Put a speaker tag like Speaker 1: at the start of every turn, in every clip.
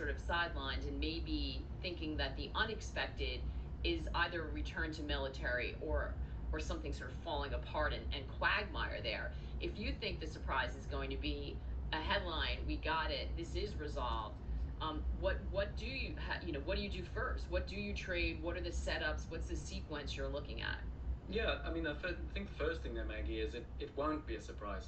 Speaker 1: sort of sidelined and maybe thinking that the unexpected is either a return to military or something sort of falling apart and quagmire there. If you think the surprise is going to be a headline, we got it, this is resolved, what do you what do you do first? What do you trade? What are the setups? What's the sequence you're looking at?
Speaker 2: Yeah, I mean, I think the first thing there, Maggie, is it won't be a surprise.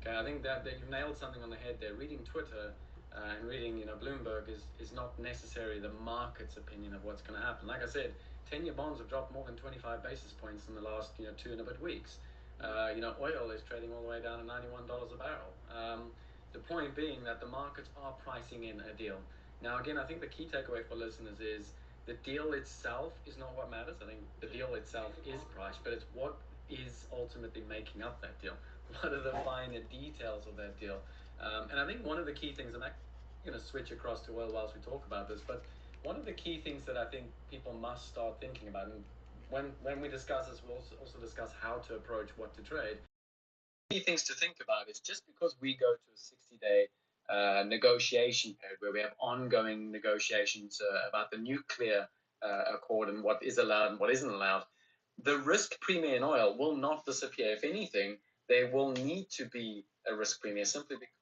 Speaker 2: Okay, I think that you've nailed something on the head there. Reading Twitter and reading, Bloomberg is not necessarily the market's opinion of what's going to happen. Like I said, 10-year bonds have dropped more than 25 basis points in the last, 2 and a bit weeks. Oil is trading all the way down to $91 a barrel. The point being that the markets are pricing in a deal. Now, again, I think the key takeaway for listeners is the deal itself is not what matters. I think the deal itself is price, but it's what is ultimately making up that deal. What are the finer details of that deal? And I think one of the key things, and I'm going to switch across to oil whilst we talk about this, but one of the key things that I think people must start thinking about, and when we discuss this, we'll also discuss how to approach what to trade. Key things to think about is just because we go to a 60-day negotiation period where we have ongoing negotiations about the nuclear accord and what is allowed and what isn't allowed, the risk premium in oil will not disappear. If anything, there will need to be a risk premium simply because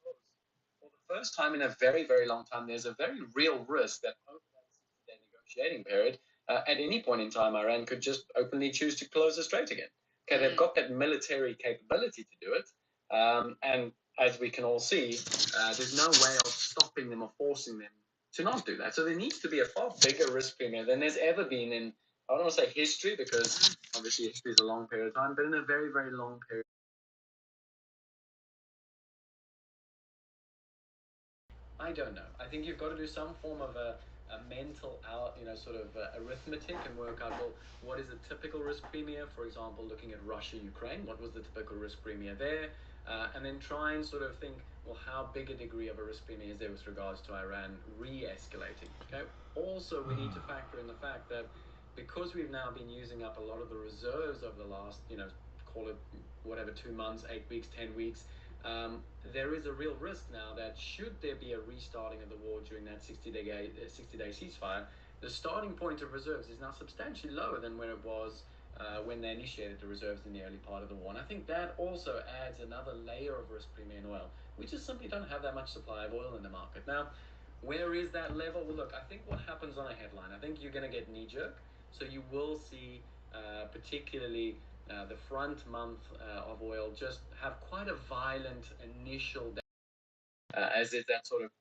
Speaker 2: for the first time in a very, very long time, there's a very real risk that over that 60-day negotiating period, at any point in time, Iran could just openly choose to close the strait again. Okay, they've got that military capability to do it. And as we can all see, there's no way of stopping them or forcing them to not do that. So there needs to be a far bigger risk premium than there's ever been in, I don't want to say history, because obviously history is a long period of time, but in a very, very long period. I don't know. I think you've got to do some form of a mental out, sort of arithmetic and work out, well, what is the typical risk premium? For example, looking at Russia, Ukraine, what was the typical risk premium there? And then try and sort of think, well, how big a degree of a risk premium is there with regards to Iran re-escalating? Okay. Also, we need to factor in the fact that because we've now been using up a lot of the reserves over the last, call it whatever, 2 months, 8 weeks, 10 weeks, there is a real risk now that should there be a restarting of the war during that 60-day ceasefire, the starting point of reserves is now substantially lower than where it was when they initiated the reserves in the early part of the war. And I think that also adds another layer of risk premium in oil. We just simply don't have that much supply of oil in the market. Now, where is that level? Well, look, I think what happens on a headline, I think you're going to get knee-jerk. So you will see particularly the front month of oil just have quite a violent initial as if that sort of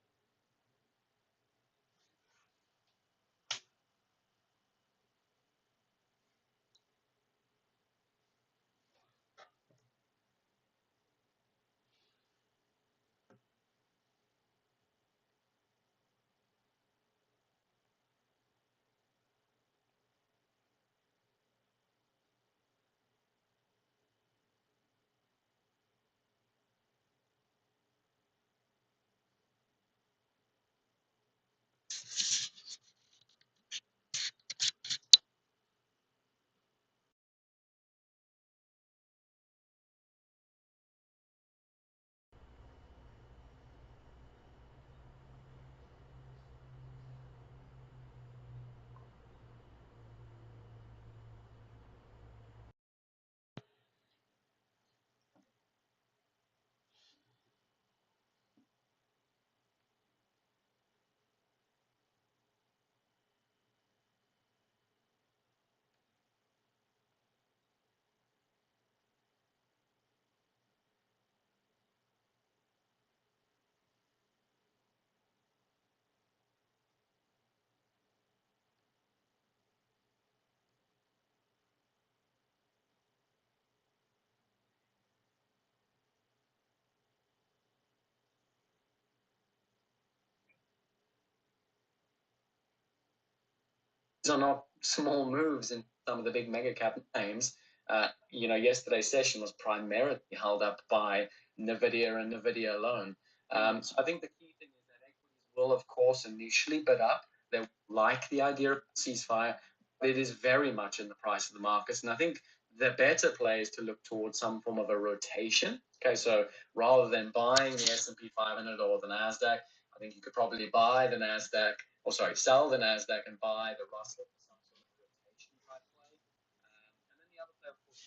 Speaker 2: are not small moves in some of the big mega cap names. Yesterday's session was primarily held up by Nvidia and Nvidia alone. So I think the key thing is that equities will, of course, initially bid up. They like the idea of ceasefire, but it is very much in the price of the markets. And I think the better play is to look towards some form of a rotation. Okay, so rather than buying the S&P 500 or the Nasdaq, I I think you could probably buy the Nasdaq, or sorry, sell the Nasdaq and buy the Russell for some sort of rotation type play. And then the other play, of course,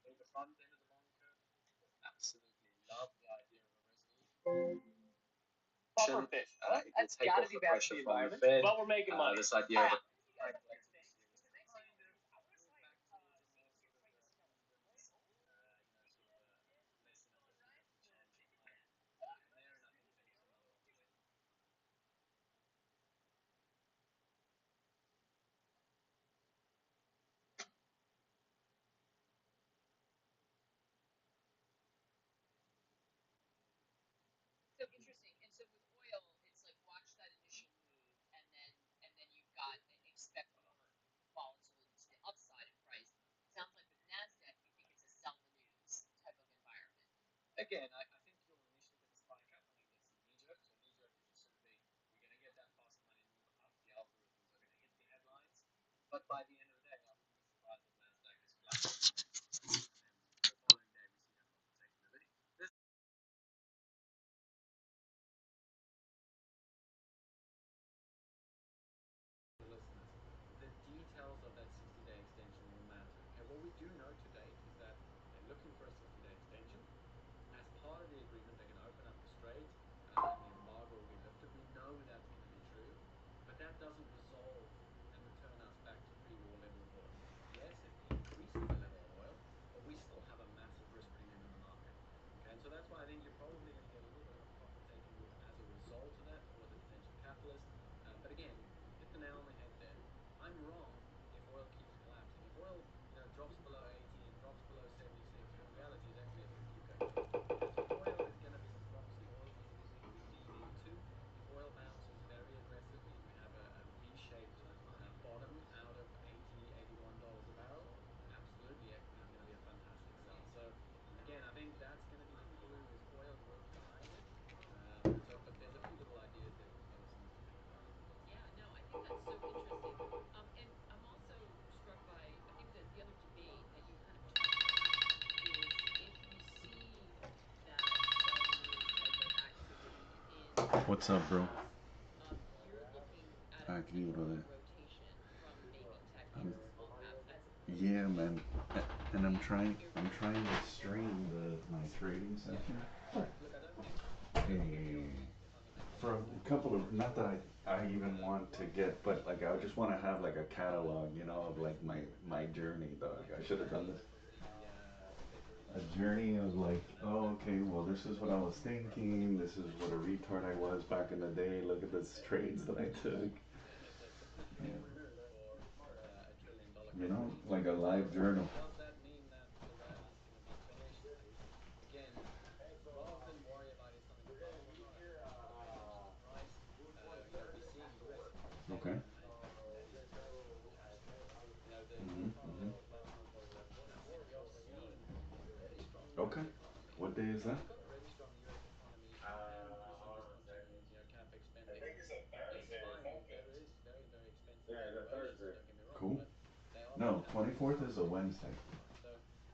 Speaker 2: is the front end of the long curve. Absolutely love the idea of a resolution.
Speaker 3: Puffer fish. That's
Speaker 2: Take
Speaker 3: got
Speaker 2: off
Speaker 3: to be
Speaker 2: the
Speaker 3: bad for
Speaker 2: pressure
Speaker 3: the
Speaker 2: from the
Speaker 3: environment.
Speaker 2: Fed.
Speaker 3: But we're making money.
Speaker 2: This idea of
Speaker 1: So interesting. And so with oil, it's like watch that initial move, and then you've got expect more volatility to the upside in price. Sounds like with Nasdaq, you think it's a sell the news type of environment.
Speaker 2: again, I think you'll initially get the spike up. I think that's the knee jerk. So knee jerk is just sort of we're going to get that fast money move up. The algorithms are going to hit the headlines. But by the end of the day, I wouldn't be surprised if Nasdaq is flat. And the following day, we see that profit taking. This listeners, the details of that 60-day extension will matter. Okay, what we do know to date is that they're looking for a 60-day extension. As part of the agreement, they're going to open up the strait and the embargo will be lifted. We know that's going to be true, but that doesn't resolve and return us back to pre-war level of oil. Yes, it increases the level of oil, but we still have a massive risk premium in the market. Okay, and so that's why I think you're probably going to get a little bit of a profit-taking move as a result of that or as a potential catalyst. But again, hit the nail on the head there. I'm wrong if oil keeps collapsing. If oil, drops below 80 and drops below 76, the reality is actually it's going to keep going. So oil is going to be the proxy. Oil is going to be something we lean into. If oil bounces very aggressively and we have a V-shaped bottom out of 80, $81 a barrel, absolutely equity is going to be a fantastic sell. So again, I think that's going to be the clue is oil will be behind it. But there's a few little ideas there for the listeners to think about.
Speaker 1: Yeah, no, I think that's so interesting. And I'm also struck by, I think that the other debate that you kind of touched on is if you see that sell the news type of activity in
Speaker 4: What's up, bro?
Speaker 1: commodities, you're looking at a
Speaker 4: Can you
Speaker 1: potential
Speaker 4: go to that?
Speaker 1: rotation from maybe tech
Speaker 4: Um,
Speaker 1: into small cap as opposed to
Speaker 4: yeah,
Speaker 1: just
Speaker 4: man. And
Speaker 1: being
Speaker 4: I'm
Speaker 1: irritated.
Speaker 4: trying to stream my trading session.
Speaker 2: Look, I don't think you don't
Speaker 4: And
Speaker 2: think the fundamentals
Speaker 4: for
Speaker 2: are
Speaker 4: a
Speaker 2: wrong.
Speaker 4: couple of, not that I even want to get, but like I just want to have like a catalog, of like my journey, dog. I should have done this.
Speaker 2: The February
Speaker 4: A journey of like, oh, okay, well, this is what I was thinking. This is what a retard I was back in the day. Look at the trades that I took.
Speaker 2: it's a complete
Speaker 4: Yeah.
Speaker 2: wrong move for $1 trillion
Speaker 4: Like
Speaker 2: company.
Speaker 4: a live journal.
Speaker 2: Does that mean that the rally is going to be finished? Again, rather than worry about is something above or not, I think you've got to pay attention to the price. We're seeing US equities daily
Speaker 4: Okay.
Speaker 2: on Nasdaq, and that is very interesting. The
Speaker 4: Mm-hmm,
Speaker 2: Department
Speaker 4: mm-hmm.
Speaker 2: of Commerce, and we are seeing a really strong
Speaker 4: Okay.
Speaker 2: US economy.
Speaker 4: What day is that?
Speaker 2: We've got a really strong US economy and consumers continuing, capex spending. It's fine. There is very, very expensive valuations, don't get me wrong,
Speaker 4: Cool.
Speaker 2: but they are
Speaker 4: No,
Speaker 2: fantastic
Speaker 4: 24th is
Speaker 2: stocks
Speaker 4: a
Speaker 2: at this
Speaker 4: Wednesday.
Speaker 2: point in time. So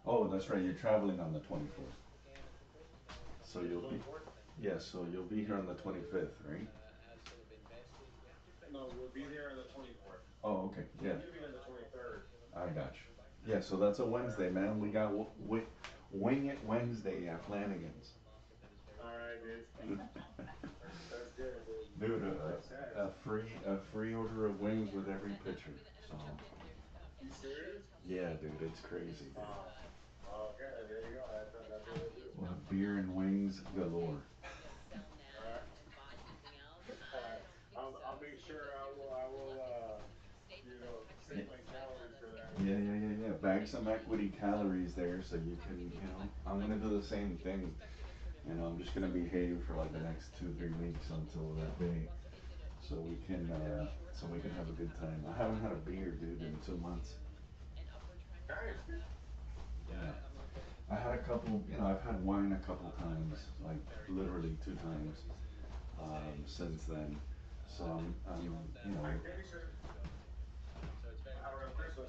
Speaker 4: Oh, that's right. You're
Speaker 2: this is
Speaker 4: traveling on the 24th.
Speaker 2: again, it's important to know when
Speaker 4: So
Speaker 2: something
Speaker 4: you'll be,
Speaker 2: and
Speaker 4: yeah, so you'll be here on the
Speaker 2: everybody
Speaker 4: 25th, right?
Speaker 2: has sort of invested. We have to expect this to run for a little bit.
Speaker 4: Oh, okay.
Speaker 2: So
Speaker 4: Yeah.
Speaker 2: if you've got a high probability of a
Speaker 4: I
Speaker 2: move,
Speaker 4: got you.
Speaker 2: buy
Speaker 4: Yeah,
Speaker 2: cash.
Speaker 4: so that's a Wednesday, man. We got Wing It Wednesday at
Speaker 2: We're
Speaker 4: Flanagan's.
Speaker 2: in a market that is very, very strong. Personally, I think
Speaker 4: Dude,
Speaker 2: the
Speaker 4: a free order of
Speaker 1: Yeah,
Speaker 4: wings
Speaker 1: yeah.
Speaker 4: with every
Speaker 1: And
Speaker 4: picture.
Speaker 1: and
Speaker 4: So
Speaker 1: I'll jump in here. And it just shows how
Speaker 4: yeah,
Speaker 1: stable
Speaker 4: dude, it's crazy,
Speaker 1: this
Speaker 4: dude.
Speaker 1: mentality is
Speaker 4: We'll
Speaker 1: from
Speaker 4: have
Speaker 1: from
Speaker 4: beer
Speaker 1: that.
Speaker 4: and
Speaker 1: And then
Speaker 4: wings
Speaker 1: someone will say,
Speaker 4: galore.
Speaker 1: sell now and buy something else. I don't think so. So there's a if you stay with that tech
Speaker 4: Yeah,
Speaker 1: train this cycle, that's going to be
Speaker 4: Bag
Speaker 1: it's
Speaker 4: some
Speaker 1: going to be
Speaker 4: equity
Speaker 1: interesting.
Speaker 4: calories there so you
Speaker 1: Talk to
Speaker 4: can,
Speaker 1: me maybe about
Speaker 4: I'm gonna do the same
Speaker 1: your
Speaker 4: thing.
Speaker 1: perspective as sort of
Speaker 4: I'm just gonna
Speaker 1: some
Speaker 4: behave for like the
Speaker 1: that
Speaker 4: next
Speaker 1: that
Speaker 4: 2, 3
Speaker 1: difference
Speaker 4: weeks
Speaker 1: in
Speaker 4: until that
Speaker 1: scale.
Speaker 4: day,
Speaker 1: Russell, is it a
Speaker 4: so we
Speaker 1: is
Speaker 4: can,
Speaker 1: are you very short
Speaker 4: so
Speaker 1: on
Speaker 4: we can
Speaker 1: that
Speaker 4: have a
Speaker 1: and you
Speaker 4: good
Speaker 1: have
Speaker 4: time. I
Speaker 1: a
Speaker 4: haven't
Speaker 1: lot
Speaker 4: had
Speaker 1: of
Speaker 4: a beer,
Speaker 1: conviction
Speaker 4: dude,
Speaker 1: that
Speaker 4: in
Speaker 1: we
Speaker 4: 2 months.
Speaker 1: see an upward trend with Nasdaq?
Speaker 4: Yeah.
Speaker 2: I mean, look,
Speaker 4: I had a couple, I've had wine a couple
Speaker 2: our
Speaker 4: times,
Speaker 2: friends are
Speaker 4: like
Speaker 2: very bullish.
Speaker 4: literally 2 times,
Speaker 2: What do we see today? We see
Speaker 4: since then. So
Speaker 2: beyond that
Speaker 4: you know,
Speaker 2: momentum to go. So it's very much a case of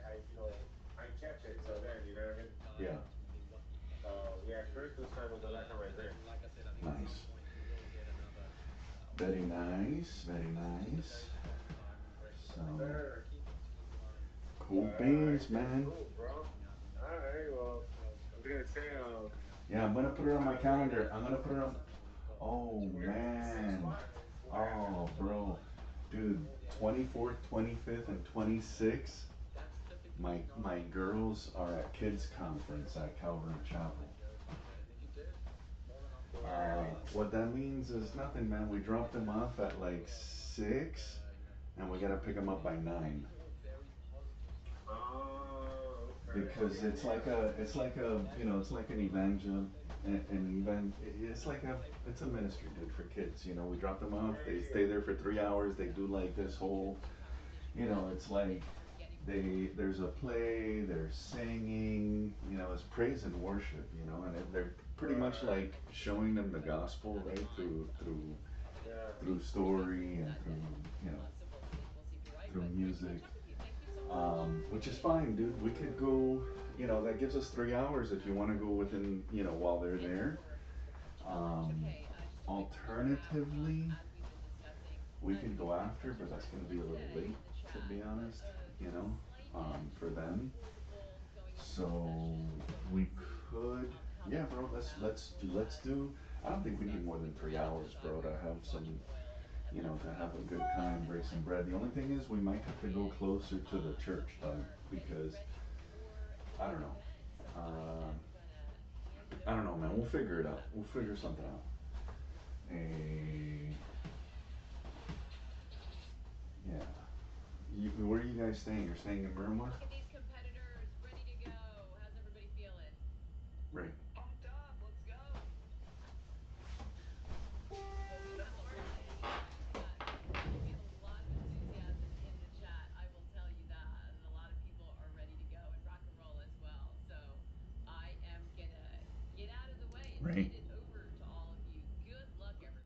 Speaker 2: I think once that happens, we'll get back to
Speaker 4: yeah,
Speaker 2: ultimately what the economics will do. And then, like I said, I think at some
Speaker 4: nice.
Speaker 2: point you will get another.
Speaker 4: Very nice, very nice. So, cool beans, man.
Speaker 5: Cool, bro. Alright, well, I was gonna say,
Speaker 4: Yeah, I'm gonna put it on my calendar. I'm gonna put it on. Oh man. Oh, bro. Dude, 24th, 25th, and 26th. My girls are at kids conference at Calvary Chapel. What that means is nothing, man. We drop them off at like 6, and we gotta pick them up by 9.
Speaker 5: oh, okay.
Speaker 4: Because it's like an it's like it's a ministry, dude, for kids. We drop them off, they stay there for 3 hours, they do like this whole, it's like there's a play, they're singing, it's praise and worship, and they're pretty much like showing them the gospel, right,
Speaker 5: Yeah.
Speaker 4: through story and through music, which is fine, dude. We could go, that gives us 3 hours if you want to go within, while they're there. Um, Alternatively, we could go after, but that's going to be a little late, to be honest, for them. So we could, yeah, bro. Let's do. I don't think we need more than 3 hours, bro, to have some, to have a good time, break some bread. The only thing is, we might have to go closer to the church, though, because I don't know. I don't know, man. We'll figure it out. We'll figure something out. Eh, yeah. Where are you guys staying? You're staying in Miramar?
Speaker 1: Look at these competitors ready to go. How's everybody feeling?
Speaker 4: Right.
Speaker 3: Pumped up. Let's go.
Speaker 1: Well, we have a lot of enthusiasm. We have a lot of enthusiasm in the chat. I will tell you that, and a lot of people are ready to go and rock and roll as well. So I am gonna get out of the way and
Speaker 4: Right.
Speaker 1: hand it over to all of you. Good luck, everybody.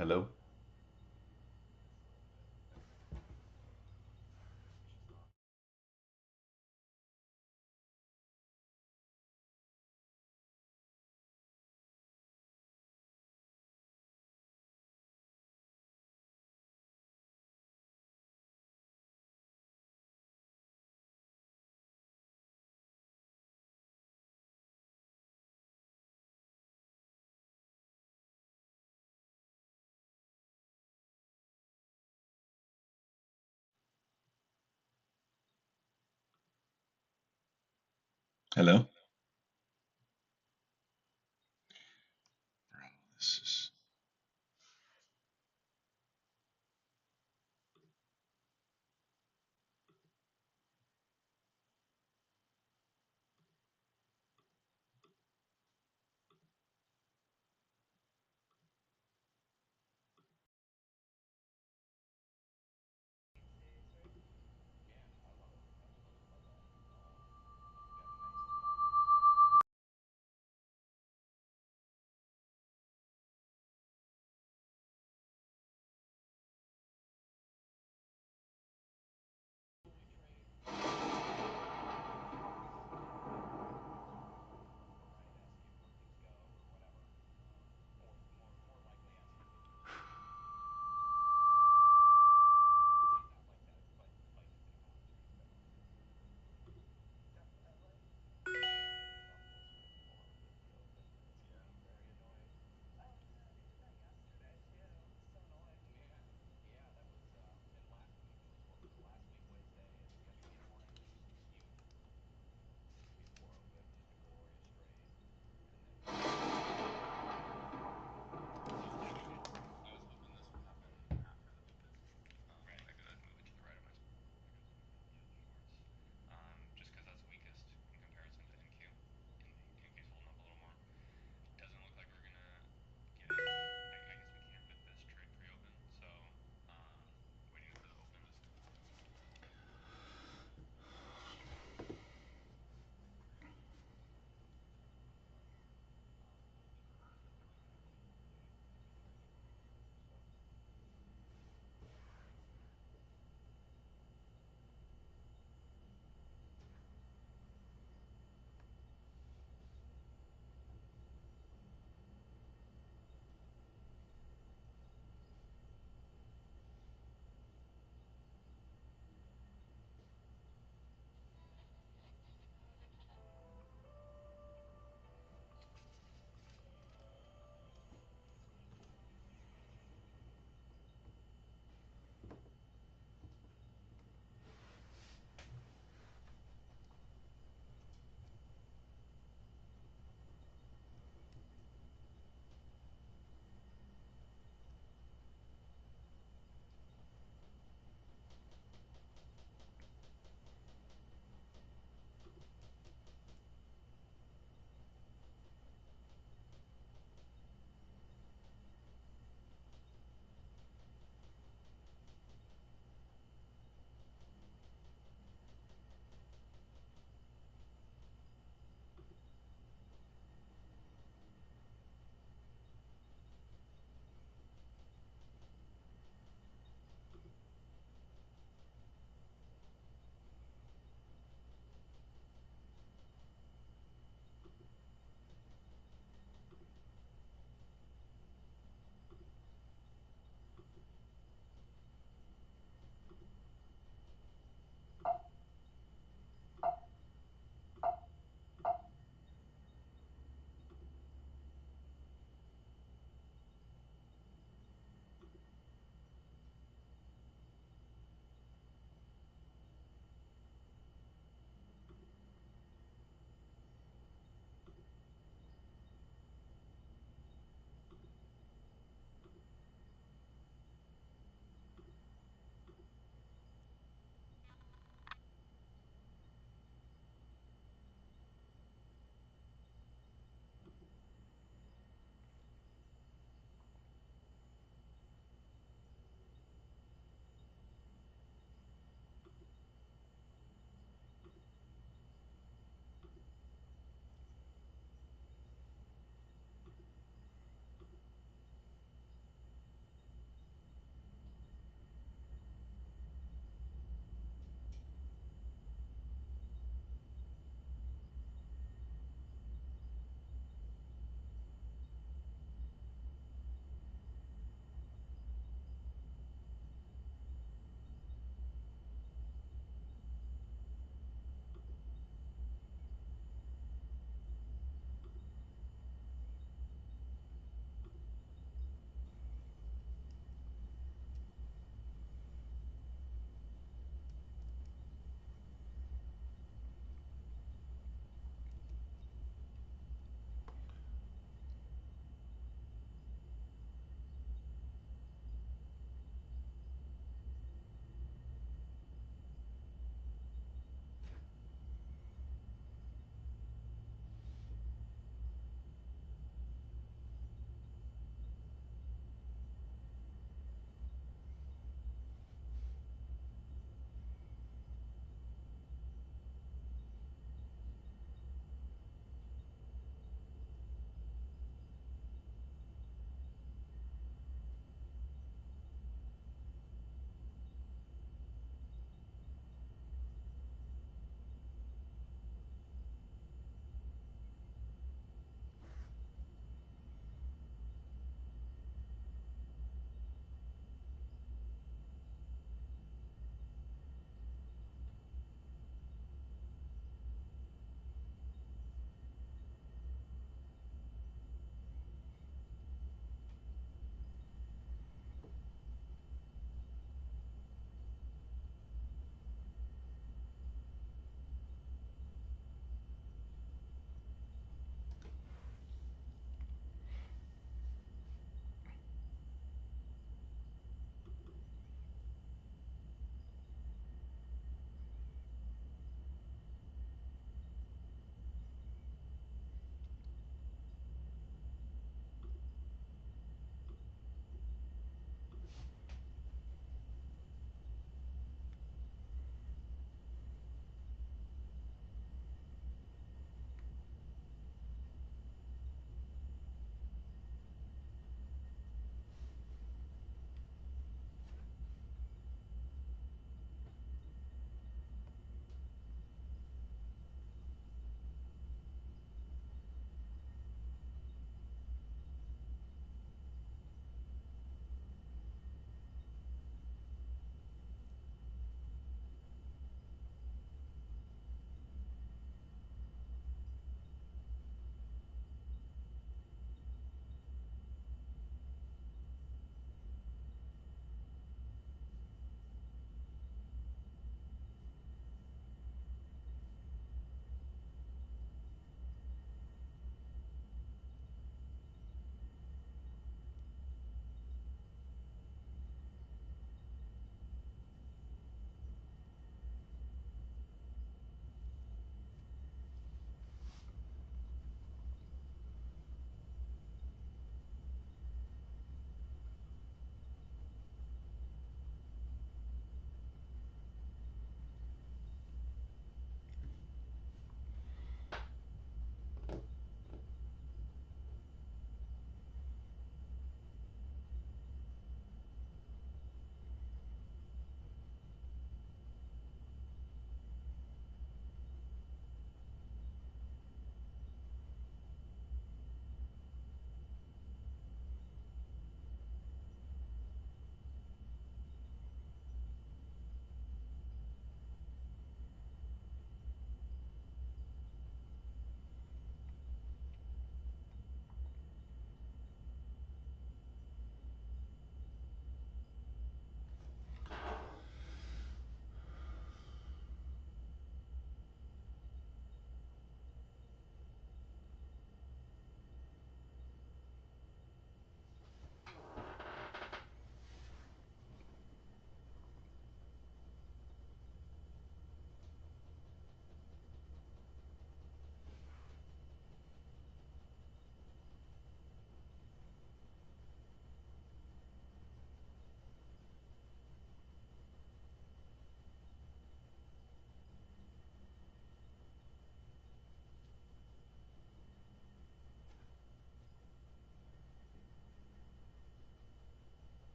Speaker 4: Hello? Hello? This is...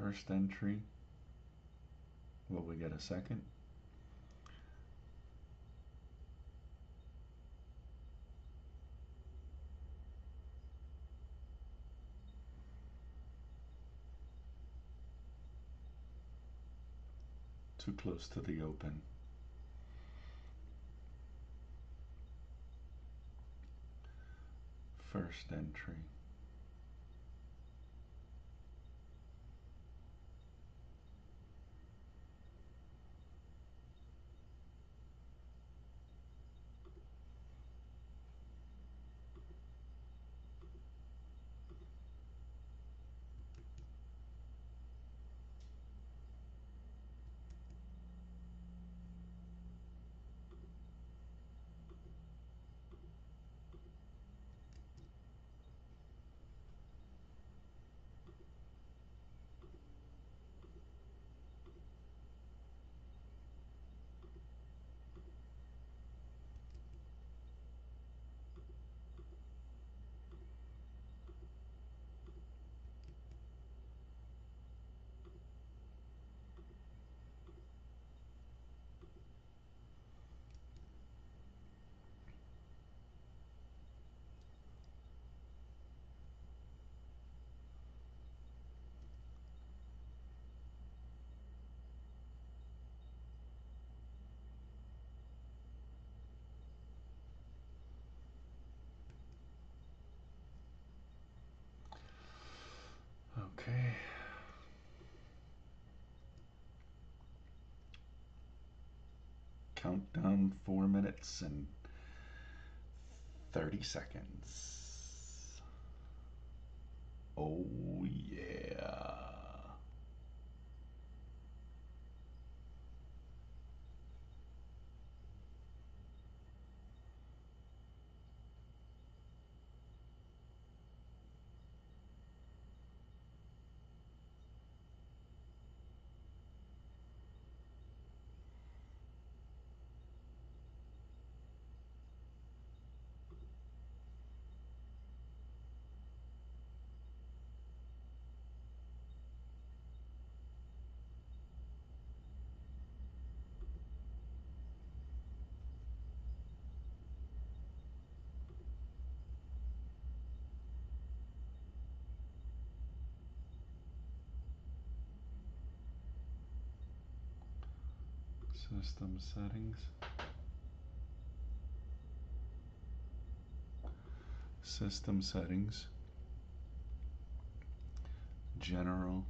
Speaker 4: First entry. Will we get a second? Too close to the open. First entry. Okay. Countdown 4 minutes and 30 seconds. Oh yeah. System settings. System settings. General.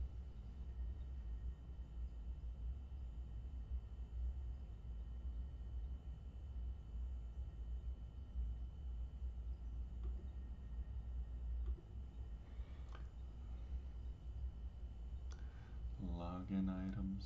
Speaker 4: Login items.